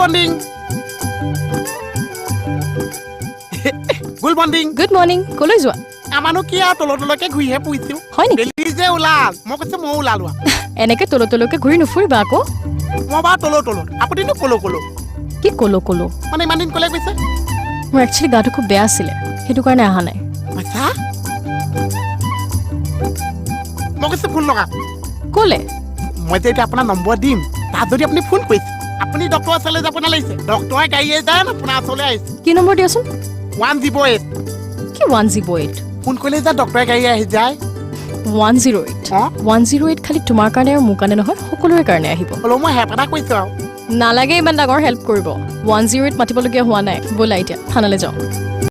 morning good morning কলৈ যোৱা আমানো কি আৰু তলকে ঘূৰিহে পুহিছো হয় নেকি বেলি যে ওলাল মই কৈছো মই ওলালো এনেকে তলকে ঘূৰি নুফুৰিবা আকৌ মই বাৰু তলত আপুনিনো কলো কি কলো মানে ইমান দিন কলে কৈছে মোৰ একচুৱেলি গাটো খুব বেয়া আছিলে সেইটো কাৰণে অহা নাই আচ্ছা মই কৈছো ফোন লগা ক'লে মই যে এতিয়া আপোনাৰ নম্বৰ দিম তাত যদি আপুনি ফোন কৰিছে আপুনি ডক্টৰৰ ওচৰলৈ যাব নালাগিছে ডক্টৰে গাড়ীয়ে যায় আপোনাৰ ওচৰলৈ আহিছে কি নম্বৰ দিয়াচোন 108 কি 108 ফোন কৰিলে যে ডক্টৰে গাড়ী আহি যায় 108 খালি তোমাৰ কাৰণে আৰু মোৰ কাৰণে নহয় সকলোৰে কাৰণে আহিব হ'লেও মই হেঁপাহ এটা কৰিছো আৰু নালাগে ইমান ডাঙৰ হেল্প কৰিব 108 মাতিবলগীয়া হোৱা নাই ব'লা এতিয়া থানালৈ যাওঁ